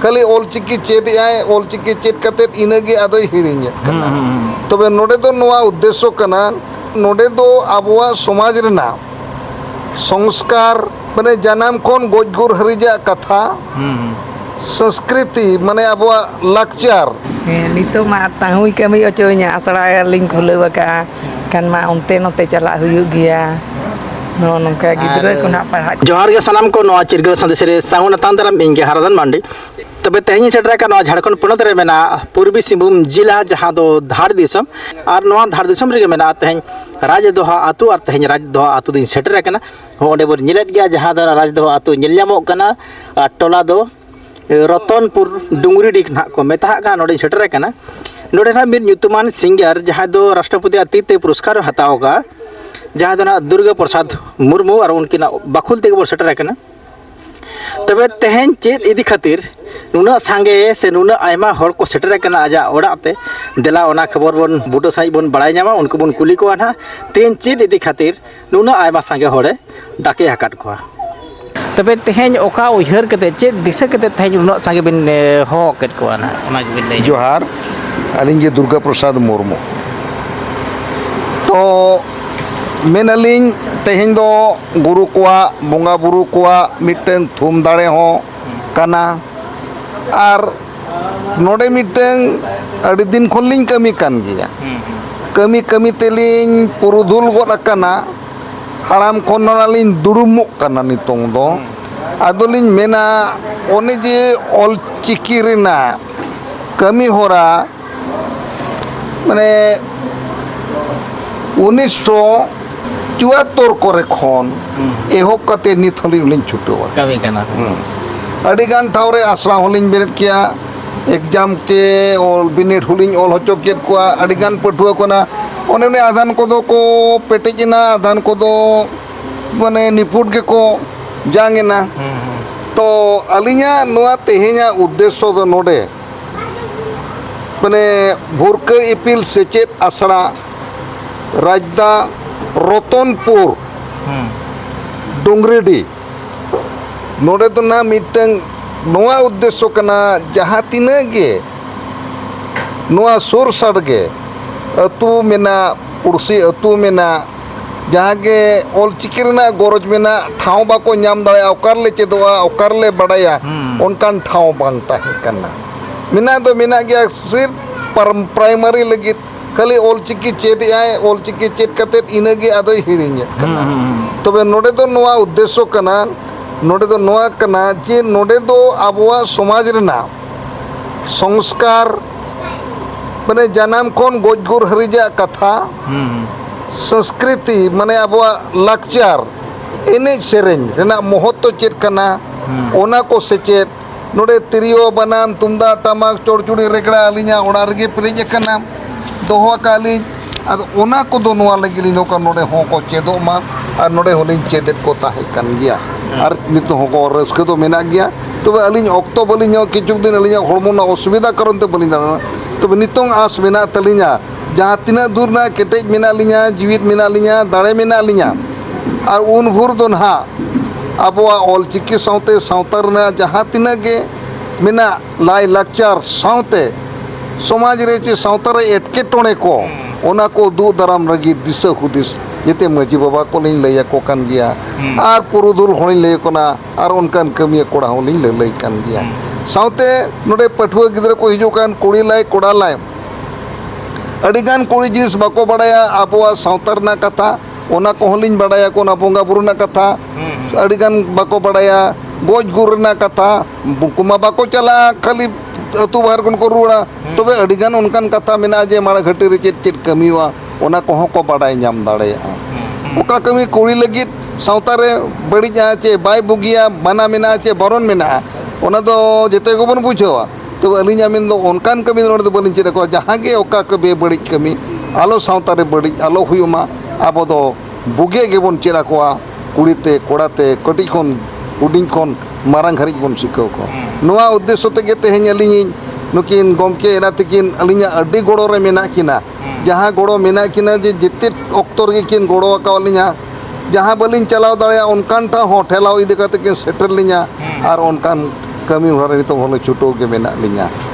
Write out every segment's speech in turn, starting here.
खाली ऑलचिकी चेद आए ऑलचिकी चेद कतेत इनगे आदो हिड़िंगे तबे नोडे दो नोआ उद्देश्य कना नोडे दो आबुआ समाज रेना संस्कार माने जन्म खन गजगुर हरिजा कथा संस्कृति माने आबुआ लाकचार नितो मा ताहुई कमी अचोइया आसड़ा लिंक खुलेवा का kan ma onte note chalak huyuk gया no nongka gidra ko na parha जोहार के सनाम को नवा चिरगल संदेश रे सांगुन तांदरम इंगे हरदन मांडी तबे तेहनी सेटरा का नवा झारखंड पोनत रे मेना पूर्वी सिंहभूम जिला जहां दो धार दिसम और नवा धार दिसम रे मेना तेहन राज दोहा आतु और तेहन राज दोहा आतु दिन सेटर कना ओंडे बोर निलेट गया जहां दा राज दोहा आतु निलयामो कना टोला दो रतनपुर डुंगरी डिक ना को मेता का नोडे सेटर कना नोडे ना मिर न्यूतमान सिंगर जहां दो राष्ट्रपति अतिथि पुरस्कार हताओगा जहां दो ना दुर्गा प्रसाद मुर्मू और उनकी ना बखुल तेगे बोर सेटर कना तबे तेहन चेत इदी खातिर नुना सांगे से नुना आयमा हर को सेटर कना आजा ओड़ाते देला ओना खबर बन बुटो साई बन बड़ाई जामा उनको बन कुली को ना तेन चेत इदी खातिर नुना आयमा सांगे हरे डाके हकाट को तबे तेहन ओका उहर कते चेत दिशा कते तेहन नुना सांगे बिन हो कट को ना ओना बिन ले जोहार अलिंगे दुर्गा प्रसाद मुर्मू तो मेन अलिंग तेहन दो गुरु कोआ बोंगा बुरु कोआ मिटन थुम दाड़े हो कना और नोडे मिटन अड़ी दिन खोलिंग कमी कान गया कमी कमी तेलिंग पुरुधुल गोद अकना हाराम खोनालिंग दुरुमुक कना नितोंग दो आदोलिंग मेना ओने जे ऑल चिकी रेना कमी होरा माने 1974 करे खन एहब कते नित हलिंग छुटवा कमी कना अड़ी गान ठावरे आसरा हलिंग बेरेट किया एग्जाम के और बिनेट हलिंग ऑल होचो केत को अड़ी गान पठुआ कोना ओने ने आधान कोदो को पेटेजना आधान कोदो माने निपुट के को जांगेना तो अलिंगा नोआ तेहेኛ उद्देश्य दो नोडे माने भुरका इपिल सेचेत आसड़ा राजदा रतनपुर डोंगरेडी नोडे तो ना मिटंग नोआ उद्देश्य कना जहां तिना गे नोआ सुर सड़गे अतु मेना पुरसी अतु मेना जहां गे ऑलचिकी रेना गरज मेना ठाव बाको नाम दाड़े ओकारले चेदोआ ओकारले बड़ाया उनकान ठाव बांग ताहे कना मेना दो मेना गया सिर्फ प्राइमरी लगी खाली ऑलचिकी चेद आए ऑलचिकी चेद कतेत इनगे आदो हिड़िंगे कना तबे नोडे दो नोआ उद्देश्य कना नोडे दो नोआ कना जे नोडे दो आबुआ समाज रेना संस्कार माने जन्म खन गजगुर हरिजा कथा संस्कृति माने आबुआ लाकचार एने सेरेंज रेना महत्व चेद कना ओना को सेचेत नोडे तिरियो बनाम तुमदा टमाक चोरचुड़ी रेकड़ा अलिंगा ओड़ा रेगे पेरेज कना दोहा काली और ओना को दो नोआ लगी नोका नोडे हो को चेदो मा और नोडे होलिंग चेदेत को ताहे कन गया और नितो हो को रस्के तो मेना गया तबे अलिंग ऑक्तो बलिंग किछु दिन अलिंग हरमोना असुविधा कारण ते बलिंग दाना तबे नितोंग आस मेना तलिंगा जहां तिना दूर ना केटेज मेना लिंगा जीवित मेना लिंगा दाड़े मेना लिंगा और उन भूर दो ना आबुआ ऑलचिकी साउते साउतार ना जहां तिना गे मेना लाई लाकचार साउते समाज रे चे साउतारे एटके टोणे को ओना को दु दाराम रगी दिशा हुदिस जेते मजी बाबा को लिंग लैया को कान गया और पुरुदुल होलिंग लैया कोना और उनकान कमिया कोड़ा होलिंग लैय कान गया साउते नोडे पठुआ गिदरा को हिजु कान कुड़ी लाय कोड़ा लाय अडिगान कुड़ी जिनिस बाको बड़ाया आबुआ साउतार ना कथा ओना को होलिंग बड़ाया कोना बोंगा बुरु ना कथा अडिगान बाको बड़ाया गोज गुर ना कथा बुकुमा बाको चला खाली अतु बाहर को रुड़ा तबे अडिगान उनकान कथा मेना जे माड़ा घटी रे चेद चेद कमिवा ओना को को बाडाय नाम दाड़ेया ओका कमी कुड़ी लगित साउता रे बड़ी जा चे बाय बुगिया माना मेना चे बरन मेना ओना दो जेते को बन बुझवा तो अलिंगा मेन दो उनकान कमी नोड दो बलिन चेद को जहां गे ओका कबे बड़ी कमी आलो साउता रे बड़ी आलो हुयुमा आबो दो बुगे गे बन चेरा कोआ कुड़ीते कोड़ाते कटी खन हुडिंग खन मारांग हरिज बन सिकाव को नोआ उद्देश्य तेगे तेहेñ अलिंग नुकिन गमके एना तकिन अलिंगा अड्डी गोड़ो रे मेना किना जहां गोड़ो मेना किना जे जिते ऑक्टर गे किन गोड़ो का अलिंगा जहां बलिंग चलाव दाड़या उनकान टा हो ठेलाव इदि कते किन सेटर लिंगा और उनकान kami hora nito holo chuto ge mena linya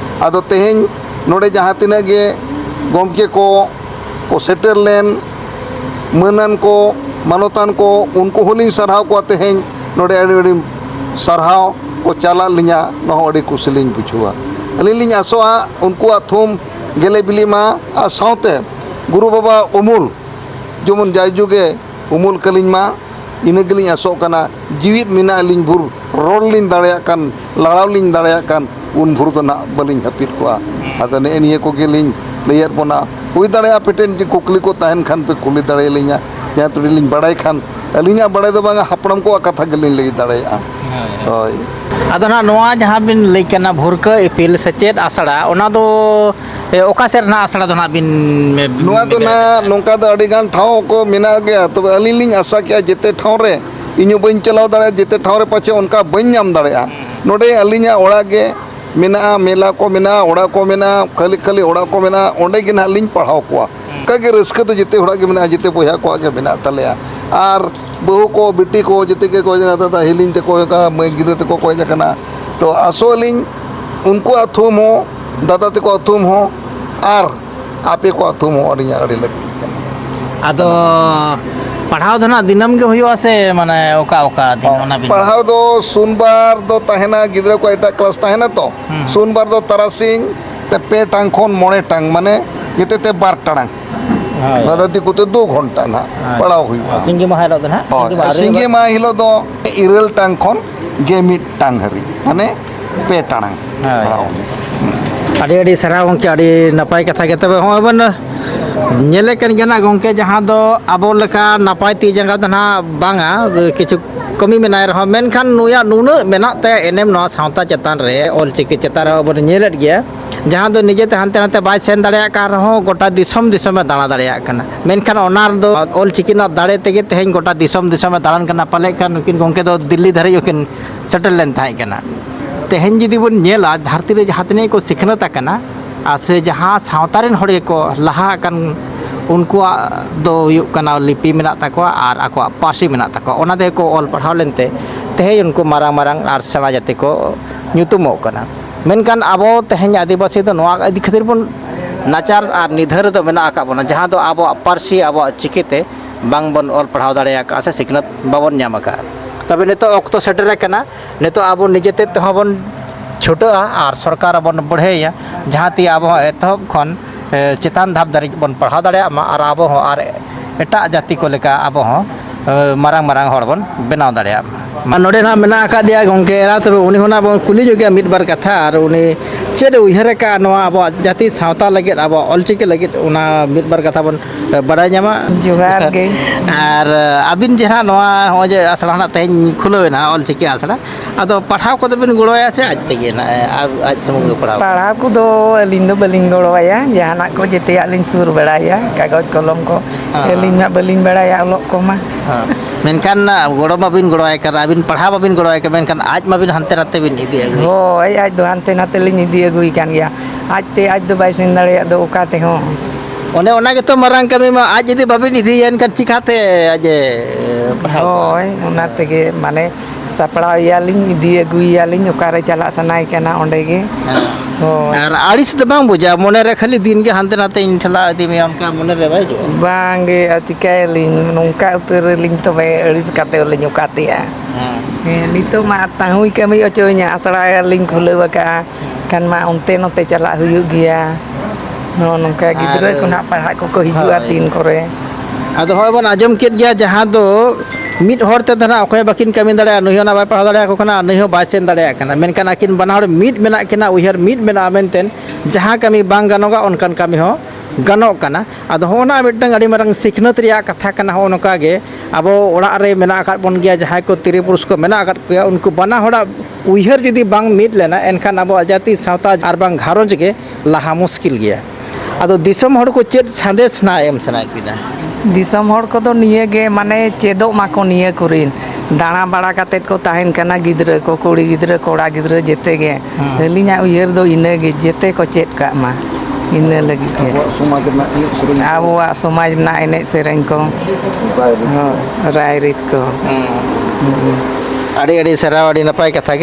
ado teheng node jaha tina ge gomke ko setel len manan ko manotan ko unku holing sarhaw ko teheng node adi sarhaw ko chala linya no adi kusiling buchua aliling asoa unku athum gele bilima a saute guru baba umul jemun jayjuge umul kalingma ina geling asok kana jiwit mina aling bur rol lin darea kan lalaw lin darea kan un bur to na baling hapit ko ada ne eniye ko geling layar pona hui darea peten di kukli ko tahen khan pe kuli darea linya ya tu ling badai khan alinya badai do banga hapram ko katha geling lagi darea oi ᱟᱫᱚ ᱱᱟᱜ ᱱᱚᱣᱟ ᱡᱟᱦᱟᱸ ᱵᱤᱱ ᱞᱟᱹᱭ ᱠᱟᱱᱟ ᱵᱷᱩᱨᱠᱟᱹ ᱤᱯᱤᱞ ᱥᱮᱪᱮᱫ ᱟᱥᱲᱟ ᱚᱱᱟ ᱫᱚ ᱚᱠᱟ ᱥᱮᱫ ᱨᱮᱱᱟᱜ ᱟᱥᱲᱟ ᱫᱚ ᱱᱟᱜ ᱵᱤᱱ ᱱᱚᱣᱟ ᱫᱚ na nongka do adi gan thau ko mena gaya tobe aliling asa kya jete thau re inyu bain chalaw dare jete thau re pache onka bain nyam dare node alinya ora ge mena mela ko mena ora ko mena khali khali ora ko mena onde ge na liñ padhaw ko kage raska to jete ora ge mena jete boya ko ge mena taleya ar bahu ko biti ko jete ke ko jata ta hiling te ko ka mai gidre te ko jakana to asoling unku athum ho dada te ko athum ho ar ape ko athum ho adinya adi lagti kana ᱟᱫᱚ ᱯᱟᱲᱦᱟᱣ ᱫᱚ ᱱᱟᱜ ᱫᱤᱱᱟᱹᱢ ᱜᱮ ᱦᱩᱭᱩᱜᱼᱟ ᱥᱮ ᱢᱟᱱᱮ ᱚᱠᱟ ᱚᱠᱟ ᱫᱤᱱ ᱚᱱᱟ ᱵᱤᱱ पढ़ाव दो सोमवार दो तहना गिद्रा को एटा क्लास तहना तो सोमवार दो तारासिंग ते पे टांग खोन मोने टांग माने जेते ते 12 टांग दादा दी कुते 2 घंटा ना पढ़ाव हुई ᱥᱤᱸᱜᱤ ᱢᱟᱦᱟ ᱦᱤᱞᱳᱜ ᱫᱚ ᱱᱟᱜ सिंगे मा हिलो दो इरल टांग खोन गेमिट टांग हरी माने पे टांग पढ़ाव ᱟᱹᱰᱤ ᱟᱹᱰᱤ ᱥᱟᱨᱦᱟᱣ ᱜᱚᱝᱠᱮ ᱟᱹᱰᱤ ᱱᱟᱯᱟᱭ ᱠᱟᱛᱷᱟ ᱜᱮ ᱛᱚᱵᱮ ᱦᱚᱸᱜᱼᱚᱭ ᱵᱚᱱ ᱧᱮᱞᱮ ᱠᱟᱱ ᱜᱮᱭᱟ ᱱᱟᱜ ᱜᱚᱝᱠᱮ ᱡᱟᱦᱟᱸ ᱫᱚ ᱟᱵᱚ ᱞᱮᱠᱟ ᱱᱟᱯᱟᱭ ᱛᱤ ᱡᱟᱸᱜᱟ ᱫᱚ ᱱᱟᱜ ᱵᱟᱝᱟ ᱠᱤᱪᱷᱩ ᱠᱟᱹᱢᱤ ᱢᱮᱱᱟᱭ ᱨᱮᱦᱚᱸ ᱢᱮᱱᱠᱷᱟन ᱱᱩᱭᱟᱜ ᱱᱩᱱᱟᱹᱜ ᱢᱮᱱᱟᱜ ᱛᱟᱭᱟ ᱮᱱᱮᱢ ᱱᱚᱣᱟ ᱥᱟᱶᱛᱟ ᱪᱮᱛᱟᱱ ᱨᱮ ᱚᱞᱪᱤᱠᱤ ᱪᱮᱛᱟᱱ ᱨᱮ ᱵᱚᱱ ᱧᱮᱞᱮᱫ ᱜᱮᱭᱟ ᱡᱟᱦᱟᱸ ᱫᱚ ᱱᱤᱡᱮᱛᱮ ᱦᱟᱱᱛᱮ ᱱᱟᱛᱮ ᱵᱟᱭ ᱥᱮᱱ ᱫᱟᱲᱮᱭᱟᱜ ᱠᱟᱱ ᱨᱮᱦᱚᱸ ᱜᱚᱴᱟ ᱫᱤᱥᱚᱢ ᱫᱤᱥᱚᱢᱮ ᱫᱟᱬᱟ ᱫᱟᱲᱮᱭᱟᱜ ᱠᱟᱱᱟ ᱢᱮᱱᱠᱷᱟन ᱚᱱᱟ ᱨᱮᱫᱚ ᱚᱞᱪᱤᱠᱤ ᱨᱮᱱᱟᱜ ᱫᱟᱲᱮ ᱛᱮᱜᱮ ᱛᱮᱦᱮᱧ ᱜᱚᱴᱟ ᱫᱤᱥᱚᱢ ᱫᱤᱥᱚᱢᱮ ᱫᱟᱬᱟᱱ ᱠᱟᱱᱟ ᱯᱟᱞᱮᱫ ᱠᱷᱟᱱ ᱱᱩᱠᱤᱱ ᱜᱚᱝᱠᱮ ᱫᱚ ᱫᱤल्ली ᱫᱷᱟᱹᱨᱤᱡ ᱦᱚᱸᱠᱤᱱ ᱥᱮᱴᱮᱨ ᱞᱮᱱ ᱛᱟᱦᱮᱸ ᱠᱟᱱᱟ ᱛᱮᱦᱮᱧ ᱡᱩᱫᱤ ᱵᱚᱱ ᱧᱮᱞᱟ ᱫᱷᱟᱹᱨᱛᱤ ᱨᱮ ᱡᱟᱦᱟᱸ ᱛᱤᱱᱟᱹᱜ ᱠᱚ ᱥᱤᱠᱷᱱᱟᱹᱛ ᱟᱠᱟᱱᱟ ᱟᱨ ᱥᱮ ᱡᱟᱦᱟᱸ ᱥᱟᱶᱛᱟ ᱨᱮᱱ ᱦᱚᱲ ᱜᱮᱠᱚ ᱞᱟᱦᱟ ᱟᱠᱟᱱ ᱩᱱᱠᱩᱣᱟᱜ ᱫᱚ ᱦᱩᱭᱩᱜ ᱠᱟᱱᱟ ᱞᱤᱯᱤ ᱢᱮᱱᱟᱜ ᱛᱟᱠᱚᱣᱟ ᱟᱨ ᱟᱠᱚᱣᱟᱜ ᱯᱟᱹᱨᱥᱤ ᱢᱮᱱᱟᱜ ᱛᱟᱠᱚᱣᱟ ᱚᱱᱟ ᱛᱮᱜᱮ ᱠᱚ ᱚᱞ ᱯᱟᱲᱦᱟᱣ ᱞᱮᱱᱛᱮ ᱛᱮᱦᱮᱧ ᱩᱱᱠᱩ ᱢᱟᱨᱟᱝ ᱢᱟᱨᱟᱝ ᱟᱨ ᱥᱮᱬᱟ ᱡᱟᱹᱛᱤ ᱠᱚ ᱧᱩᱛᱩᱢᱚᱜ ᱠᱟᱱᱟ ᱢᱮᱱᱠᱷᱟᱱ ᱟᱵᱚ ᱛᱮᱦᱮᱧ ᱟᱹᱫᱤᱵᱟᱹᱥᱤ ᱫᱚ ᱱᱚᱣᱟ ᱤᱫᱤ ᱠᱷᱟᱹᱛᱤᱨ ᱵᱚᱱ ᱱᱟᱪᱟᱨ ᱟᱨ ᱱᱤᱫᱷᱟᱹᱨ ᱫᱚ ᱢᱮᱱᱟᱜ ᱟᱠᱟᱫ ᱵᱚᱱᱟ ᱡᱟᱦᱟᱸ ᱫᱚ ᱟᱵᱚᱣᱟᱜ ᱯᱟᱹᱨᱥᱤ ᱟᱵᱚᱣᱟᱜ ᱪᱤᱠᱤᱛᱮ ᱵᱟᱝᱵᱚᱱ ᱚᱞ ᱯᱟᱲᱦᱟᱣ ᱫᱟᱲᱮᱭᱟᱠᱟᱜᱼᱟ ᱥᱮ ᱥᱤᱠᱷᱱᱟᱹᱛ ᱵᱟᱵᱚᱱ ᱧᱟᱢ ᱟᱠᱟᱜᱼᱟ ᱛᱚᱵᱮ ᱱᱤᱛᱚᱜ ᱚᱠᱛᱚ ᱥᱮᱴᱮᱨ ᱟᱠᱟᱱᱟ ᱱᱤᱛᱚᱜ ᱟᱵᱚ ᱱᱤᱡᱮᱛᱮ ᱛᱮᱦᱚᱸ ᱵᱚᱱ ᱪᱷᱩᱴᱟᱹᱜᱼᱟ ᱟᱨ ᱥᱚᱨᱠᱟᱨ ᱵᱚᱱ ᱵᱟᱲᱦᱟᱹᱭᱟ ᱡᱟᱦᱟᱸ ᱛᱮ ᱟᱵᱚ ᱦᱚᱸ ᱮᱛᱚᱦᱚᱵ ᱠᱷᱚᱱ ᱪᱮᱛᱟᱱ ᱫᱷᱟᱯ ᱫᱷᱟᱹᱨᱤᱡ ᱵᱚᱱ ᱯᱟᱲᱦᱟᱣ ᱫᱟᱲᱮᱭᱟᱜ ᱢᱟ ᱟᱨ ᱟᱵᱚ ᱦᱚᱸ ᱟᱨ ᱮᱴᱟᱜ ᱡᱟᱹᱛᱤ ᱠᱚ ᱞᱮᱠᱟ ᱟᱵᱚ ᱦᱚᱸ ᱢᱟᱨᱟᱝ ᱢᱟᱨᱟᱝ ᱦᱚᱲ ᱵᱚᱱ ᱵᱮᱱᱟᱣ ᱫᱟᱲᱮᱭᱟᱜ ᱢᱟ ᱱᱚᱰᱮ ᱱᱟᱜ ᱢᱮᱱᱟᱜ ᱟᱠᱟᱫᱮᱭᱟ ᱜᱚᱝᱠᱮ ᱮᱨᱟ ᱛᱚᱵᱮ ᱩᱱᱤ ᱦᱚᱸ ᱱᱟᱜ ᱵᱚᱱ ᱠᱩᱞᱤ ᱧᱚᱜᱮᱭᱟ ᱢᱤᱫ ᱵᱟᱨ ᱠᱟᱛᱷᱟ ᱟᱨ ᱩᱱᱤ ᱪᱮᱫ ᱮ ᱩᱭᱦᱟᱹᱨ ᱟᱠᱟᱜᱼᱟ ᱱᱚᱣᱟ ᱟᱵᱚᱣᱟᱜ ᱡᱟᱹᱛᱤ ᱥᱟᱶᱛᱟ ᱞᱟᱹᱜᱤᱫ ᱟᱵᱚᱣᱟᱜ ᱚᱞᱪᱤᱠᱤ ᱞᱟᱹᱜᱤᱫ ᱚᱱᱟ ᱢᱤᱫ ᱵᱟᱨ ᱠᱟᱛᱷᱟ ᱵᱚᱱ ᱵᱟᱲᱟᱭ ᱧᱟᱢᱟ ᱡᱚᱦᱟᱨ ᱜᱮ ᱟᱨ ᱟᱹᱵᱤᱱ ᱡᱮ ᱱᱟᱜ ᱱᱚᱣᱟ ᱱᱚᱜᱼᱚᱭ ᱡᱮ ᱟᱥᱲᱟ ᱱᱟᱜ ᱛᱮᱦᱮᱧ ᱠᱷᱩᱞᱟᱹᱣᱮᱱᱟ ᱚᱞᱪᱤᱠᱤ ᱟᱥᱲᱟ ᱟᱫᱚ ᱯᱟᱲᱦᱟᱣ ᱠᱚᱫᱚ ᱵᱤᱱ ᱜᱚᱲᱚᱭᱟ ᱥᱮ ᱟᱡ ᱛᱮᱜᱮ ᱟᱡ ᱥᱩᱢᱩᱝ ᱜᱮ ᱯᱟᱲᱦᱟᱣ ᱯᱟᱲᱦᱟᱣ ᱠᱚᱫᱚ ᱟᱹᱞᱤᱧ ᱫᱚ ᱵᱟᱹᱞᱤᱧ ᱜᱚᱲᱚᱣᱟᱭᱟ ᱡᱟᱦᱟᱱᱟᱜ ᱠᱚ ᱡᱮᱛᱮᱭᱟᱜ ᱞᱤᱧ ᱥᱩᱨ ᱵᱟᱲᱟᱭᱟ ᱠᱟᱜᱚᱡᱽ ᱠᱚᱞᱚᱢ ᱠᱚ ᱟᱹᱞᱤᱧ ᱢᱟ ᱵᱟᱹᱞᱤᱧ ᱵᱟᱲᱟᱭᱟ ᱚᱞᱚᱜ ᱠᱚᱢᱟ ᱢᱮᱱᱠᱷᱟन ᱜᱚᱲᱚ ᱢᱟᱵᱤᱱ ᱜᱚᱲᱚᱣᱟᱭ ᱠᱟᱱᱟ ᱟᱹᱵᱤᱱ ᱯᱟᱲᱦᱟᱣ ᱢᱟᱵᱤᱱ ᱜᱚᱲᱚᱣᱟᱭ ᱠᱟᱱᱟ ᱢᱮᱱᱠᱷᱟन ᱟᱡ ᱢᱟᱵᱤᱱ ᱦᱟᱱᱛᱮ ᱱᱟᱛᱮ ᱵᱤᱱ ᱤᱫᱤ ᱟᱹᱜᱩᱭ ᱦᱳᱭ ᱟᱡ ᱫᱚ ᱦᱟᱱᱛᱮ ᱱᱟᱛᱮ ᱞᱤᱧ ᱤᱫᱤ ᱟᱹᱜᱩᱭ ᱠᱟᱱ ᱜᱮᱭᱟ ᱟᱡ ᱫᱚ ᱵᱟᱭ ᱥᱮᱱ ᱫᱟᱲᱮᱭᱟᱜ ᱫᱚ ᱚᱠᱟ ᱛᱮᱦᱚᱸ ᱚᱱᱮ ᱚᱱᱟ ᱜᱮᱛᱚ ᱢᱟᱨᱟᱝ ᱠᱟᱹᱢᱤ ᱢᱟ ᱟᱡ ᱡᱩᱫᱤ ᱵᱟᱵᱤᱱ ᱤᱫᱤᱭᱟ ᱮᱱᱠᱷᱟᱱ ᱪᱤᱠᱟᱹᱛᱮ ᱟᱡ ᱯᱟᱲᱦᱟᱣ ᱦᱳᱭ ᱚᱱᱟ ᱛᱮᱜᱮ ᱢᱟᱱᱮ ᱥᱟᱯᱲᱟᱣ ᱮᱭᱟᱞᱤᱧ ᱤᱫᱤ ᱟᱹᱜᱩᱭᱮᱭᱟᱞᱤᱧ ᱚᱠᱟᱨᱮ ᱪᱟᱞᱟᱜ ᱥᱟᱱᱟᱭ ᱠᱟᱱᱟ ᱚᱸᱰᱮ ᱜᱮ ᱦᱳᱭ ᱟᱨ ᱟᱹᱲᱤᱥ ᱫᱚ ᱵᱟᱝ ᱵᱩᱡᱷᱟᱹᱜᱼᱟ ᱢᱚᱱᱮᱨᱮ ᱠᱷᱟᱹᱞᱤ ᱫᱤᱱᱜᱮ ᱦᱟᱱᱛᱮ ᱱᱟᱛᱮ ᱤᱧ ᱴᱷᱮᱞᱟᱣ ᱤᱫᱤ ᱢᱮᱭᱟ ᱚᱱᱠᱟ ᱢᱚᱱᱮᱨᱮ ᱵᱟᱭ ᱦᱤᱡᱩᱜᱼᱟ ᱵᱟᱝᱜᱮ ᱪᱤᱠᱟᱹᱭᱟᱞᱤᱧ ᱱᱚᱝᱠᱟ ᱩᱛᱟᱹᱨᱟᱞᱤᱧ ᱛᱚᱵᱮ ᱟᱹᱲᱤᱥ ᱠᱟᱛᱮ ᱞᱤᱧ ᱚᱠᱟᱛᱮᱜᱼᱟ ᱱᱤᱛᱚᱜ ᱢᱟ ᱛᱟᱹᱦᱩᱭ ᱠᱟᱹᱢᱤ ᱚᱪᱚᱧᱟ ᱟᱥᱲᱟ ᱞᱤᱧ ᱠᱷᱩᱞᱟᱹᱣ ᱟᱠᱟᱜᱼᱟ ᱠᱷᱟᱱ ᱢᱟ ᱚᱱᱛᱮ ᱱᱚᱛᱮ ᱪᱟᱞᱟᱜ ᱦᱩᱭᱩᱜ ᱜᱮᱭᱟ ᱱᱚᱜᱼᱚ ᱱᱚᱝᱠᱟ ᱜᱤᱫᱽᱨᱟᱹ ᱠᱚ ᱱᱟᱜ ᱯᱟᱲᱦᱟᱜ ᱠᱚᱠᱚ ᱦᱤᱡᱩᱜᱼᱟ ᱛᱤᱱ ᱠᱚᱨᱮ ᱟᱫᱚ ᱦᱚᱸᱜᱼᱚᱭ ᱵᱚᱱ ᱟᱸᱡᱚᱢ ᱠᱮᱫ ᱜᱮᱭᱟ ᱡᱟᱦᱟᱸ ᱫᱚ ᱢᱤᱫ ᱦᱚᱲ ᱛᱮᱫᱚ ᱱᱟᱜ ᱚᱠᱚᱭ ᱵᱟᱹᱠᱤᱱ ᱠᱟᱹᱢᱤ ᱫᱟᱲᱮᱭᱟᱜᱼᱟ ᱱᱩᱭ ᱦᱚᱸ ᱵᱟᱭ ᱯᱟᱲᱦᱟᱣ ᱫᱟᱲᱮᱭᱟᱠᱚ ᱠᱟᱱᱟ ᱱᱩᱭ ᱦᱚᱸ ᱵᱟᱭ ᱥᱮᱱ ᱫᱟᱲᱮᱭᱟᱜ ᱠᱟᱱᱟ ᱢᱮᱱᱠᱷᱟᱱ ᱟᱹᱠᱤᱱ ᱵᱟᱱᱟ ᱦᱚᱲ ᱢᱤᱫ ᱢᱮᱱᱟᱜ ᱠᱤᱱᱟ ᱩᱭᱦᱟᱹᱨ ᱢᱤᱫ ᱢᱮᱱᱟᱜᱼᱟ ᱢᱮᱱᱛᱮ ᱡᱟᱦᱟᱸ ᱠᱟᱹᱢᱤ ᱵᱟᱝ ᱜᱟᱱᱚᱜᱼᱟ ᱚᱱᱠᱟन ᱠᱟᱹᱢᱤ ᱦᱚᱸ ᱜᱟᱱᱚᱜ ᱠᱟᱱᱟ ᱟᱫᱚ ᱦᱚᱸᱜᱼᱚ ᱢᱤᱫᱴᱟᱝ ᱟᱹᱰᱤ ᱢᱟᱨᱟᱝ ᱥᱤᱠᱷᱱᱟᱹᱛ ᱨᱮᱭᱟᱜ ᱠᱟᱛᱷᱟ ᱠᱟᱱᱟ ᱦᱚᱸᱜᱼᱚ ᱱᱚᱝᱠᱟ ᱜᱮ ᱟᱵᱚ ᱚᱲᱟᱜ ᱨᱮ ᱢᱮᱱᱟᱜ ᱟᱠᱟᱫ ᱵᱚᱱ ᱜᱮᱭᱟ ᱡᱟᱦᱟᱸᱭ ᱠᱚ ᱛᱤᱨᱤ ᱯᱩᱨᱩᱥ ᱠᱚ ᱢᱮᱱᱟᱜ ᱟᱠᱟᱫ ᱠᱚᱜᱮᱭᱟ ᱩᱱᱠᱩ ᱵᱟᱱᱟ ᱦᱚᱲᱟᱜ ᱩᱭᱦᱟᱹᱨ ᱡᱩᱫᱤ ᱵᱟᱝ ᱢᱤᱫ ᱞᱮᱱᱟ ᱮᱱᱠᱷᱟᱱ ᱟᱵᱚᱣᱟᱜ ᱡᱟᱹᱛᱤ ᱥᱟᱶᱛᱟ ᱟᱨ ᱵᱟᱝ ᱜᱷᱟᱨᱚᱸᱡᱽ ᱜᱮ ᱞᱟᱦᱟ ᱢᱩᱥᱠᱤᱞ ᱜᱮᱭᱟ ᱟᱫᱚ ᱫᱤᱥᱚᱢ ᱦᱚᱲ ᱠᱚ ᱪᱮᱫ ᱥᱟᱸᱫᱮᱥ ᱱᱟᱜ ᱮᱢ ᱥᱟᱱᱟᱭᱮᱫ ᱵᱤᱱᱟ ᱫᱤᱥᱚᱢ ᱦᱚᱲ ᱠᱚᱫᱚ ᱱᱤᱭᱟᱹᱜᱮ ᱢᱟᱱᱮ ᱪᱮᱫᱚᱜ ᱢᱟᱠᱚ ᱱᱤᱭᱟᱹ ᱠᱚᱨᱮᱱ ᱫᱟᱬᱟ ᱵᱟᱲᱟ ᱠᱟᱛᱮᱫ ko ᱛᱟᱦᱮᱱ ᱠᱟᱱᱟ ᱜᱤᱫᱽᱨᱟᱹ ko ᱠᱩᱲᱤ ᱜᱤᱫᱽᱨᱟᱹ ᱠᱚᱲᱟ ᱜᱤᱫᱽᱨᱟᱹ ᱡᱮᱛᱮ ᱜᱮ ᱟᱹᱞᱤᱧᱟᱜ ᱩᱭᱦᱟᱹᱨ ᱫᱚ ᱤᱱᱟᱹᱜᱮ ᱡᱮᱛᱮ ᱠᱚ ᱪᱮᱫ ᱠᱟᱜ ᱢᱟ ᱤᱱᱟᱹ ᱞᱟᱹᱜᱤᱫ ᱜᱮ ᱟᱵᱚᱣᱟᱜ ᱥᱚᱢᱟᱡᱽ ᱨᱮᱱᱟᱜ ᱮᱱᱮᱡ ᱥᱮᱨᱮᱧ ᱠᱚ ᱨᱟᱭᱨᱤᱛ ᱠᱚ ᱟᱹᱰᱤ ᱟᱹᱰᱤ ᱥᱟᱨᱦᱟᱣ ᱟᱹᱰᱤ ᱱᱟᱯᱟᱭ ᱠᱟᱛᱷᱟ ᱜᱮ